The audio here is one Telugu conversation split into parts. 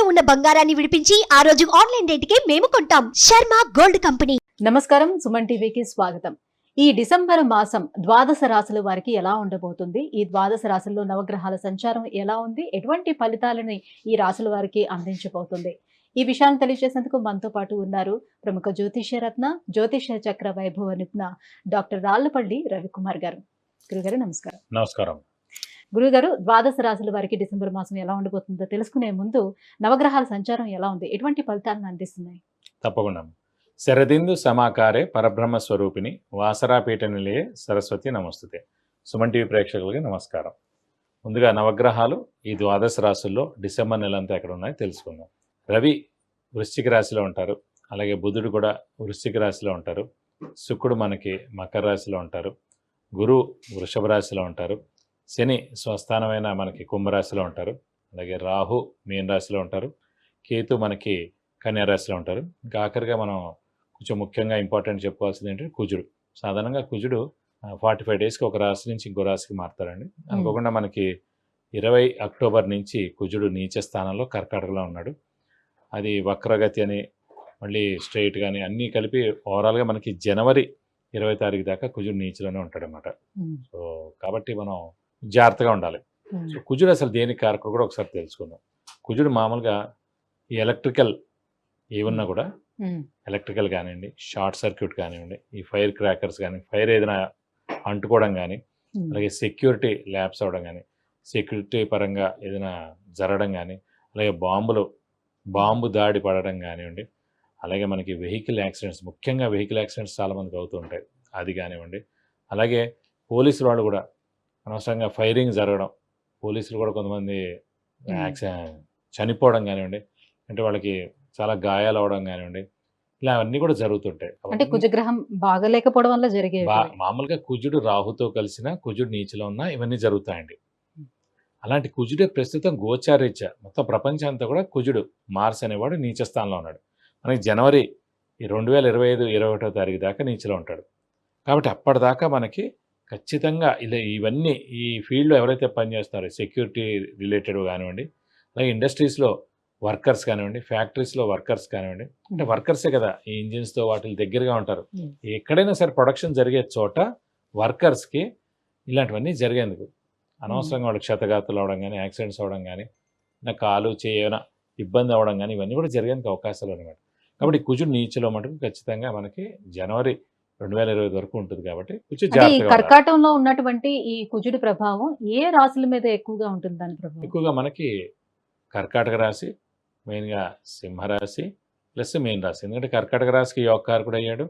తాకట్టులో ఉన్న బంగారాన్ని విడిపించి ఆ రోజు ఆన్లైన్ రేటుకే మేము కొంటాం. Sharma gold company. నమస్కారం, సుమన్ టీవీకి స్వాగతం. ఈ డిసెంబర్ మాసం ద్వాదశ రాశుల వారికి ఎలా ఉండబోతుంది, ఈ ద్వాదశ రాశుల్లో నవగ్రహాల సంచారం ఎలా ఉంది, ఎటువంటి ఫలితాలని ఈ రాశుల వారికి అందించబోతుంది, ఈ విషయాన్ని తెలియజేసేందుకు మనతో పాటు ఉన్నారు ప్రముఖ జ్యోతిష్య రత్న, జ్యోతిష్య చక్ర వైభవ నిపుణ డాక్టర్ రాళ్లపల్లి రవికుమార్ గారు. గురుగారు నమస్కారం. నమస్కారం. గురుగారు, ద్వాదశ రాశుల వారికి డిసెంబర్ మాసం ఎలా ఉండబోతుందో తెలుసుకునే ముందు నవగ్రహాల సంచారం ఎలా ఉంది, ఎటువంటి ఫలితాలను అందిస్తున్నాయి? తప్పకుండా. శరదిందు సమాకారే పరబ్రహ్మ స్వరూపిణి వాసరాపీఠ నిలయే సరస్వతి నమస్తుతే. సుమన్ టీవీ ప్రేక్షకులకి నమస్కారం. ముందుగా నవగ్రహాలు ఈ ద్వాదశ రాశుల్లో డిసెంబర్ నెల అంతా ఎక్కడ ఉన్నాయో తెలుసుకుందాం. రవి వృశ్చిక రాశిలో ఉంటారు, అలాగే బుధుడు కూడా వృశ్చిక రాశిలో ఉంటారు, శుక్రుడు మనకి మకర రాశిలో ఉంటారు, గురువు వృషభ రాశిలో ఉంటారు, శని స్వస్థానమైన మనకి కుంభరాశిలో ఉంటారు, అలాగే రాహు మీన రాశిలో ఉంటారు, కేతు మనకి కన్యా రాశిలో ఉంటారు. ఇంకా ఆఖరిగా మనం కొంచెం ముఖ్యంగా ఇంపార్టెంట్ చెప్పుకోవాల్సింది ఏంటంటే కుజుడు. సాధారణంగా కుజుడు 45 డేస్కి ఒక రాశి నుంచి ఇంకో రాశికి మారుతారండి. అనుకోకుండా మనకి 20 అక్టోబర్ నుంచి కుజుడు నీచ స్థానంలో కర్కాటకలో ఉన్నాడు. అది వక్రగతి అని మళ్ళీ స్ట్రైట్ కానీ అన్నీ కలిపి ఓవరాల్గా మనకి జనవరి 20 తారీఖు దాకా కుజుడు నీచలోనే ఉంటాడు అన్నమాట. సో కాబట్టి మనం జాగ్రత్తగా ఉండాలి. సో కుజుడు అసలు దేనికి కారకుడు కూడా ఒకసారి తెలుసుకుందాం. కుజుడు మామూలుగా ఈ ఎలక్ట్రికల్ ఏమన్నా కూడా ఎలక్ట్రికల్ కానివ్వండి, షార్ట్ సర్క్యూట్ కానివ్వండి, ఈ ఫైర్ క్రాకర్స్ కానీ, ఫైర్ ఏదైనా అంటుకోవడం కానీ, అలాగే సెక్యూరిటీ ల్యాబ్స్ అవ్వడం కానీ, సెక్యూరిటీ పరంగా ఏదైనా జరగడం కానీ, అలాగే బాంబు దాడి పడడం కానివ్వండి, అలాగే మనకి వెహికల్ యాక్సిడెంట్స్, ముఖ్యంగా వెహికల్ యాక్సిడెంట్స్ చాలామందికి అవుతూ ఉంటాయి, అది కానివ్వండి. అలాగే పోలీసులు వాళ్ళు కూడా అనవసరంగా ఫైరింగ్ జరగడం, పోలీసులు కూడా కొంతమంది చనిపోవడం కానివ్వండి, అంటే వాళ్ళకి చాలా గాయాలు అవడం కానివ్వండి, ఇలా అన్నీ కూడా జరుగుతుంటాయి. అంటే కుజగ్రహం బాగలేకపోవడం వల్ల జరిగే మామూలుగా కుజుడు రాహుతో కలిసిన, కుజుడు నీచలో ఉన్న ఇవన్నీ జరుగుతాయండి. అలాంటి కుజుడే ప్రస్తుతం గోచారీత్యా మొత్తం ప్రపంచం అంతా కూడా కుజుడు మార్స్ అనేవాడు నీచ స్థానంలో ఉన్నాడు. మనకి జనవరి 2025 21వ తారీఖు దాకా నీచలో ఉంటాడు. కాబట్టి అప్పటిదాకా మనకి ఖచ్చితంగా ఇలా ఇవన్నీ ఈ ఫీల్డ్లో ఎవరైతే పనిచేస్తున్నారో సెక్యూరిటీ రిలేటెడ్ కానివ్వండి, అలాగే ఇండస్ట్రీస్లో వర్కర్స్ కానివ్వండి, ఫ్యాక్టరీస్లో వర్కర్స్ కానివ్వండి, అంటే వర్కర్సే కదా ఈ ఇంజిన్స్తో వాటి దగ్గరగా ఉంటారు. ఎక్కడైనా సరే ప్రొడక్షన్ జరిగే చోట వర్కర్స్కి ఇలాంటివన్నీ జరిగేందుకు అనవసరంగా వాళ్ళకి క్షతగాతులు అవడం కానీ, యాక్సిడెంట్స్ అవ్వడం కానీ, నా కాలు చేయన ఇబ్బంది అవ్వడం కానీ, ఇవన్నీ కూడా జరిగేందుకు అవకాశాలు అనమాట. కాబట్టి కుజుడు నీచలో మటుకు ఖచ్చితంగా మనకి జనవరి 2025 వరకు ఉంటుంది. కాబట్టి కొంచెం జాగ్రత్తగా కర్కాటంలో ఉన్నటువంటి ఈ కుజుడి ప్రభావం ఏ రాశుల మీద ఎక్కువగా ఉంటుంది? దాని ప్రభావం ఎక్కువగా మనకి కర్కాటక రాశి, మెయిన్గా సింహరాశి ప్లస్ మీన రాశి. ఎందుకంటే కర్కాటక రాశికి యోగకారకుడు అయ్యాడు,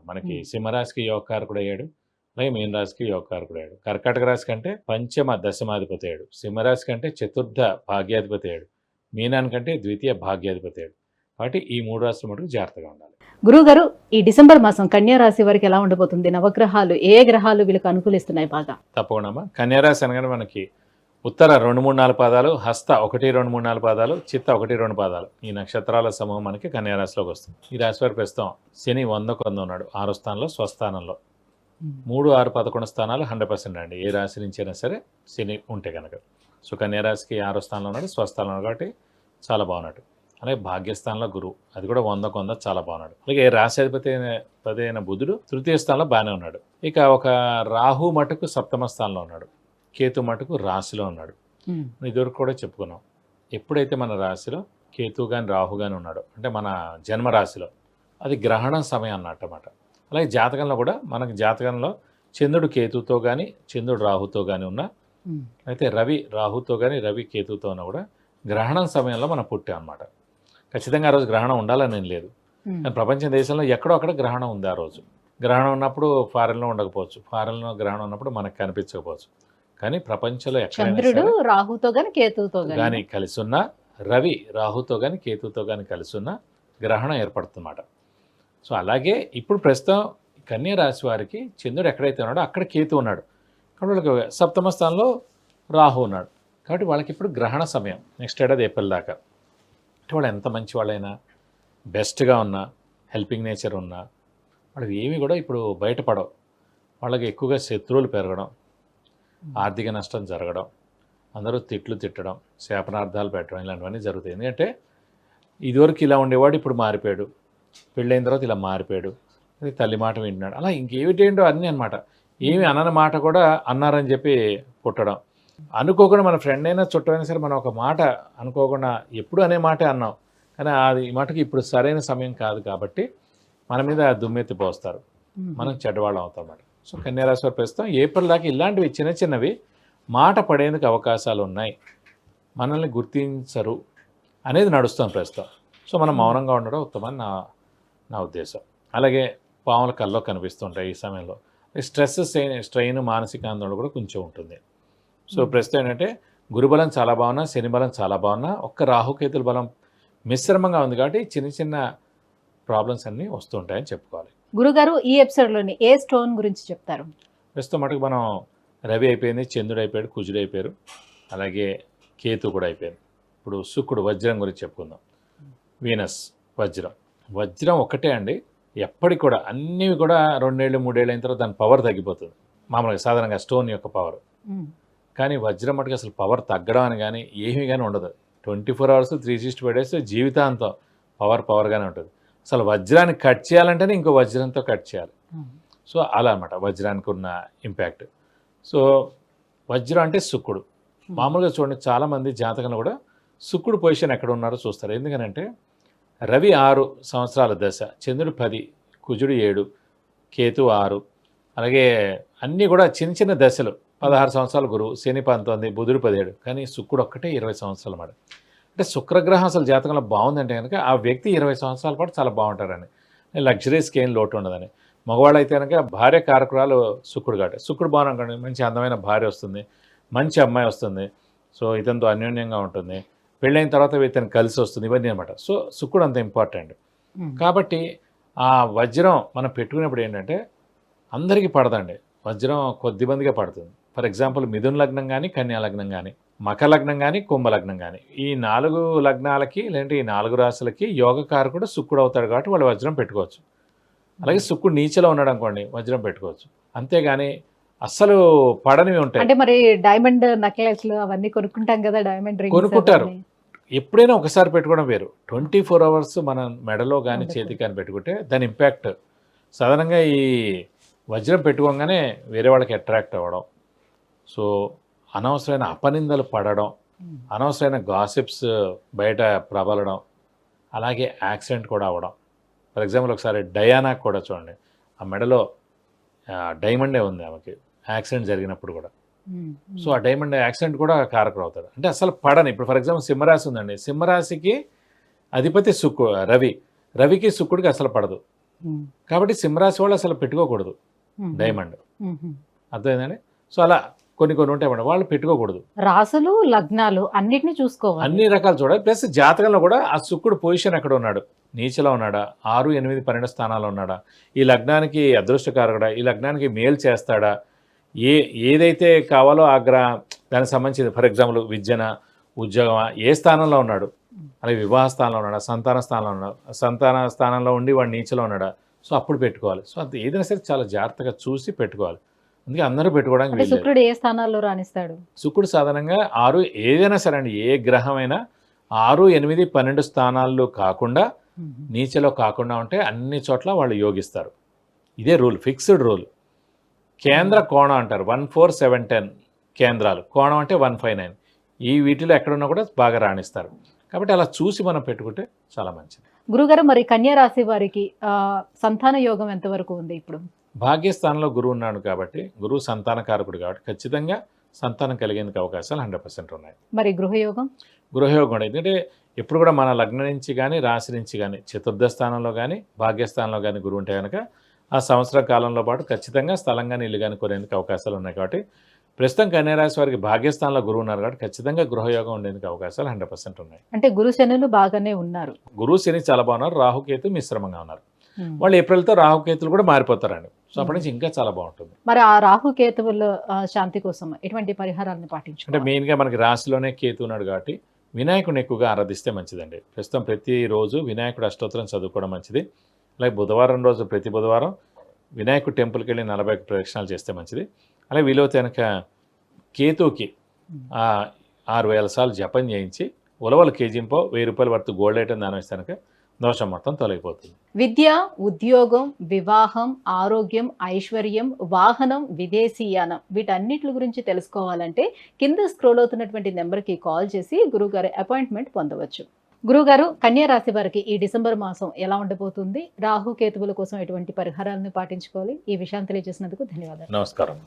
మనకి సింహరాశికి యోగకారకుడు అయ్యాడు, అలాగే మీన రాశికి యోగకారకుడు అయ్యాడు. కర్కాటక రాశి కంటే పంచమ దశమాధిపతి అయ్యాడు, సింహరాశి కంటే చతుర్థ భాగ్యాధిపతి అయ్యాడు, మీనానికంటే ద్వితీయ భాగ్యాధిపతి అయ్యాడు. కాబట్టి ఈ 3 రాశులు మటుకు జాగ్రత్తగా ఉండాలి. గురుగారు, ఈ డిసెంబర్ మాసం కన్యా రాశి వారికి ఎలా ఉండబోతుంది? నవగ్రహాలు ఏ గ్రహాలు వీళ్ళకి అనుకూలిస్తున్నాయి బాగా? తప్పకుండా. కన్యా రాశి అనగానే మనకి ఉత్తర 2, 3, 4 పాదాలు, హస్త 1, 2, 3, 4 పాదాలు, చిత్త 1, 2 పాదాలు, ఈ నక్షత్రాల సమూహం మనకి కన్యా రాశిలోకి వస్తుంది. ఈ రాశి వారి ప్రస్తుతం శని 100కు 100 ఉన్నాడు, 6వ స్థానంలో స్వస్థానంలో. 3, 6, 11 స్థానాలు 100% అండి, ఏ రాశి నుంచి అయినా సరే శని ఉంటే కనుక. సో కన్యా రాశికి 6వ స్థానంలో ఉన్నాడు, స్వస్థానంలో, కాబట్టి చాలా బాగున్నాడు. అలాగే భాగ్యస్థానంలో గురువు, అది కూడా 100కు 100 చాలా బాగున్నాడు. అలాగే రాశాధిపతి అయిన బుధుడు తృతీయ స్థానంలో బాగానే ఉన్నాడు. ఇక ఒక రాహు మటుకు 7వ స్థానంలో ఉన్నాడు, కేతు మటుకు రాశిలో ఉన్నాడు. ఇదివరకు కూడా చెప్పుకున్నాం, ఎప్పుడైతే మన రాశిలో కేతు కానీ రాహు కానీ ఉన్నాడో, అంటే మన జన్మరాశిలో, అది గ్రహణ సమయం అన్నమాట. అలాగే జాతకంలో కూడా మనకి జాతకంలో చంద్రుడు కేతుతో కానీ, చంద్రుడు రాహుతో కానీ ఉన్నా, అయితే రవి రాహుతో కానీ, రవి కేతుతో ఉన్నా కూడా గ్రహణం సమయంలో మనం పుట్టాం అన్నమాట. ఖచ్చితంగా ఆ రోజు గ్రహణం ఉండాలని ఏం లేదు, ప్రపంచ దేశంలో ఎక్కడో అక్కడ గ్రహణం ఉంది. ఆ రోజు గ్రహణం ఉన్నప్పుడు ఫారెన్లో ఉండకపోవచ్చు, ఫారెన్లో గ్రహణం ఉన్నప్పుడు మనకు కనిపించకపోవచ్చు, కానీ ప్రపంచంలో చంద్రుడు రాహుతో కానీ కేతుతో కానీ కలిసి ఉన్న, రవి రాహుతో కానీ కేతుతో కానీ కలిసి ఉన్న గ్రహణం ఏర్పడుతుందన్నమాట. సో అలాగే ఇప్పుడు ప్రస్తుతం కన్యా రాశి వారికి చంద్రుడు ఎక్కడైతే ఉన్నాడో అక్కడ కేతు ఉన్నాడు, కాబట్టి వాళ్ళకి 7వ స్థానంలో రాహు ఉన్నాడు. కాబట్టి వాళ్ళకి ఇప్పుడు గ్రహణ సమయం, నెక్స్ట్ ఏడాది ఏప్రిల్ దాకా. అంటే వాళ్ళు ఎంత మంచి వాళ్ళైనా, బెస్ట్గా ఉన్నా, హెల్పింగ్ నేచర్ ఉన్నా, వాళ్ళకి ఏమి కూడా ఇప్పుడు బయటపడవు. వాళ్ళకి ఎక్కువగా శత్రువులు పెరగడం, ఆర్థిక నష్టం జరగడం, అందరూ తిట్టడం, శాపనార్థాలు పెట్టడం ఇలాంటివన్నీ జరుగుతాయి. ఎందుకంటే ఇదివరకు ఇలా ఉండేవాడు ఇప్పుడు మారిపోయాడు, పెళ్ళైన తర్వాత ఇలా మారిపోయాడు, అది తల్లి మాట వింటున్నాడు, అలా ఇంకేమిటేంటో అన్నీ అనమాట. ఏమి అనని మాట కూడా అన్నారని చెప్పి పుట్టడం, అనుకోకుండా మన ఫ్రెండ్ అయినా చుట్టమైనా సరే మనం ఒక మాట అనుకోకుండా ఎప్పుడు అనే మాటే అన్నాం, కానీ అది ఈ మాటకి ఇప్పుడు సరైన సమయం కాదు కాబట్టి మన మీద దుమ్మెత్తి పోస్తారు, మనం చెడ్డవాళ్ళం అవుతాం అన్నమాట. సో కన్యారాశి వారు ప్రస్తుతం ఏప్రిల్ దాకా ఇలాంటివి చిన్నవి మాట పడేందుకు అవకాశాలు ఉన్నాయి, మనల్ని గుర్తించరు అనేది నడుస్తుంది ప్రస్తుతం. సో మనం మౌనంగా ఉండడం ఉత్తమని నా ఉద్దేశం. అలాగే పాముల కల్లో కనిపిస్తుంటాయి ఈ సమయంలో. స్ట్రెస్ స్ట్రెయిన్ మానసిక ఆందోళన కూడా కొంచెం ఉంటుంది. సో ప్రస్తుతం ఏంటంటే గురుబలం చాలా బాగున్నా, శని బలం చాలా బాగున్నా, ఒక్క రాహుకేతుల బలం మిశ్రమంగా ఉంది కాబట్టి చిన్న ప్రాబ్లమ్స్ అన్నీ వస్తుంటాయని చెప్పుకోవాలి. గురుగారు ఈ ఎపిసోడ్లోని ఏ స్టోన్ గురించి చెప్తారు? ప్రస్తుతం మటుకు మనం రవి అయిపోయింది, చంద్రుడు అయిపోయాడు, కుజుడు అయిపోయారు, అలాగే కేతు కూడా అయిపోయింది. ఇప్పుడు శుక్రుడు వజ్రం గురించి చెప్పుకుందాం. వీనస్ వజ్రం ఒక్కటే అండి, ఎప్పటికి కూడా అన్నీ కూడా 2 ఏళ్ళు 3 ఏళ్ళు అయిన తర్వాత దాని పవర్ తగ్గిపోతుంది మామూలుగా సాధారణంగా స్టోన్ యొక్క పవర్. కానీ వజ్రం మటుకు అసలు పవర్ తగ్గడం అని కానీ ఏమీ కానీ ఉండదు. 24 అవర్స్ 365 డేస్ జీవితాంతం పవర్గానే ఉంటుంది. అసలు వజ్రాన్ని కట్ చేయాలంటేనే ఇంకో వజ్రంతో కట్ చేయాలి. సో అలా అనమాట వజ్రానికి ఉన్న ఇంపాక్ట్. సో వజ్రం అంటే శుక్రుడు. మామూలుగా చూడండి చాలామంది జాతకంలో కూడా శుక్రుడు పొజిషన్ ఎక్కడ ఉన్నారో చూస్తారు. ఎందుకనంటే రవి 6 సంవత్సరాల దశ, చంద్రుడు 10, కుజుడు 7, కేతు 6, అలాగే అన్నీ కూడా చిన్న దశలు. 16 సంవత్సరాలు గురువు, శని 19, బుధుడు 17, కానీ శుక్రుడు ఒక్కటే 20 సంవత్సరాల మాట. అంటే శుక్రగ్రహం అసలు జాతకంలో బాగుందంటే కనుక ఆ వ్యక్తి 20 సంవత్సరాల పాటు చాలా బాగుంటారని, లగ్జరీస్కి ఏం లోటు ఉండదని. మగవాళ్ళు అయితే కనుక భార్య కారకురాలు శుక్రుడు కాబట్టి, శుక్రుడు బాగున్నాడు, మంచి అందమైన భార్య వస్తుంది, మంచి అమ్మాయి వస్తుంది, సో ఇతనితో అన్యోన్యంగా ఉంటుంది, పెళ్ళైన తర్వాత ఇతను కలిసి వస్తుంది, ఇవన్నీ అనమాట. సో శుక్రుడు అంత ఇంపార్టెంట్. కాబట్టి ఆ వజ్రం మనం పెట్టుకునేప్పుడు ఏంటంటే అందరికీ పడదండి, వజ్రం కొద్దిమందిగా పడుతుంది. ఫర్ ఎగ్జాంపుల్ మిథున లగ్నం కానీ, కన్యా లగ్నం కానీ, మకర లగ్నం కానీ, కుంభ లగ్నం కానీ, ఈ 4 లగ్నాలకి లేదంటే ఈ 4 రాశులకి యోగకారకుడు శుక్రుడు అవుతాడు కాబట్టి వాళ్ళు వజ్రం పెట్టుకోవచ్చు. అలాగే శుక్రుడు నీచలో ఉన్నాడు అనుకోండి వజ్రం పెట్టుకోవచ్చు. అంతేగాని అస్సలు పడనివి ఉంటాయి. అంటే మరి డైమండ్ నెక్లెస్లు అవన్నీ కొనుక్కుంటాం కదా, డైమండ్ రింగ్స్ కొనుక్కుంటారు. ఎప్పుడైనా ఒకసారి పెట్టుకోవడం వేరు, 24 అవర్స్ మనం మెడలో కానీ చేతికి కానీ పెట్టుకుంటే దాని ఇంపాక్ట్ సాధారణంగా ఈ వజ్రం పెట్టుకోగానే వేరే వాళ్ళకి అట్రాక్ట్ అవ్వడం, సో అనవసరమైన అపనిందలు పడడం, అనవసరమైన గాసిప్స్ బయట ప్రబలడం, అలాగే యాక్సిడెంట్ కూడా అవ్వడం. ఫర్ ఎగ్జాంపుల్ ఒకసారి డయానాకు కూడా చూడండి, ఆ మెడలో డైమండే ఉంది, ఆమెకి యాక్సిడెంట్ జరిగినప్పుడు కూడా. సో ఆ డైమండ్ యాక్సిడెంట్ కూడా కారకుడు అవుతాడు. అంటే అసలు పడని, ఇప్పుడు ఫర్ ఎగ్జాంపుల్ సింహరాశి ఉందండి, సింహరాశికి అధిపతి రవికి శుక్రుడికి అసలు పడదు, కాబట్టి సింహరాశి వాళ్ళు అసలు పెట్టుకోకూడదు డైమండ్, అర్థమైందండి. సో అలా కొన్ని ఉంటాయి మేడం, వాళ్ళు పెట్టుకోకూడదు. రాసులు లగ్నాలు అన్నిటిని చూసుకోవాలి, అన్ని రకాలు చూడాలి. ప్లస్ జాతకంలో కూడా ఆ శుక్రుడు పొజిషన్ ఎక్కడ ఉన్నాడు, నీచలో ఉన్నాడా, 6, 8, 12 స్థానాల్లో ఉన్నాడా, ఈ లగ్నానికి అదృష్టకారకుడా, ఈ లగ్నానికి మేలు చేస్తాడా, ఏదైతే కావాలో ఆ దానికి సంబంధించి ఫర్ ఎగ్జాంపుల్ విద్యన, ఉద్యోగమా, ఏ స్థానంలో ఉన్నాడు, అలాగే వివాహ స్థానంలో ఉన్నాడా, సంతాన స్థానంలో ఉండి వాడు నీచలో ఉన్నాడా, సో అప్పుడు పెట్టుకోవాలి. సో అది ఏదైనా సరే చాలా జాగ్రత్తగా చూసి పెట్టుకోవాలి. అందుకే అందరూ పెట్టుకోవడానికి శుక్రుడు ఏ స్థానాల్లో రాణిస్తాడు? శుక్రుడు సాధారణంగా 6 ఏదైనా సరే అండి, ఏ గ్రహమైనా 6, 8, 12 స్థానాల్లో కాకుండా నీచలో కాకుండా ఉంటే అన్ని చోట్ల వాళ్ళు యోగిస్తారు. ఇదే రూల్, ఫిక్స్డ్ రూల్. కేంద్ర కోణం అంటారు, 1, 4, 7, 10 కేంద్రాలు, కోణం అంటే 159, ఈ వీటిలో ఎక్కడున్నా కూడా బాగా రాణిస్తారు. కాబట్టి అలా చూసి మనం పెట్టుకుంటే చాలా మంచిది. గురుగారు మరి కన్యా రాశి వారికి సంతాన యోగం ఎంతవరకు ఉంది? ఇప్పుడు భాగ్యస్థానంలో గురువు ఉన్నాడు కాబట్టి, గురువు సంతానకారకుడు కాబట్టి ఖచ్చితంగా సంతానం కలిగేందుకు అవకాశాలు 100% ఉన్నాయి. మరి గృహయోగం కూడా ఎందుకంటే ఎప్పుడు కూడా మన లగ్నం నుంచి కానీ రాశి నుంచి కానీ చతుర్థ స్థానంలో కానీ భాగ్యస్థానంలో కానీ గురువు ఉంటే కనుక ఆ సంవత్సర కాలంలో పాటు ఖచ్చితంగా స్థలం కానీ ఇల్లు కానీ కొనేందుకు అవకాశాలు ఉన్నాయి. కాబట్టి ప్రస్తుతం కన్యారాశి వారికి భాగ్యస్థానంలో గురువు ఉన్నారు కాబట్టి ఖచ్చితంగా గృహయోగం ఉండేందుకు అవకాశాలు 100% ఉన్నాయి. అంటే గురు శనులు బాగానే ఉన్నారు, గురువు శని చాలా బాగున్నారు, రాహుకేతు మిశ్రమంగా ఉన్నారు. వాళ్ళు ఏప్రిల్తో రాహుకేతులు కూడా మారిపోతారండి. సో అప్పటి నుంచి ఇంకా చాలా బాగుంటుంది. మరి ఆ రాహుకేతువుల శాంతి కోసం ఎటువంటి పరిహారాలను పాటించాలి? అంటే మెయిన్గా మనకి రాశిలోనే కేతు ఉన్నాడు కాబట్టి వినాయకుడిని ఎక్కువగా ఆరాధిస్తే మంచిదండి. ప్రస్తుతం ప్రతిరోజు వినాయకుడు అష్టోత్తరం చదువుకోవడం మంచిది. అలాగే బుధవారం రోజు ప్రతి బుధవారం వినాయకుడు టెంపుల్కి వెళ్ళి 40 ప్రదక్షిణాలు చేస్తే మంచిది. అలాగే వీలైతే కనుక కేతువుకి 6000 సార్లు జపం చేయించి ఉలవలు కేజీంపో 1000 రూపాయల వరకు గోల్డ్ ఐటమ్ దానం ఇస్తానుక దోషం మొత్తం తొలగిపోతుంది. విద్య, ఉద్యోగం, వివాహం, ఆరోగ్యం, ఐశ్వర్యం, వాహనం, విదేశీయానం వీటన్నిటి గురించి తెలుసుకోవాలంటే కింద స్క్రోల్ అవుతున్నటువంటి నెంబర్కి కాల్ చేసి గురువుగారి అపాయింట్మెంట్ పొందవచ్చు. గురుగారు, కన్యా రాశి వారికి ఈ డిసెంబర్ మాసం ఎలా ఉండబోతుంది? రాహు కేతువుల కోసం ఎటువంటి పరిహారాలను పాటించుకోవాలి? ఈ విషయాన్ని తెలియజేసినందుకు ధన్యవాదాలు. నమస్కారం.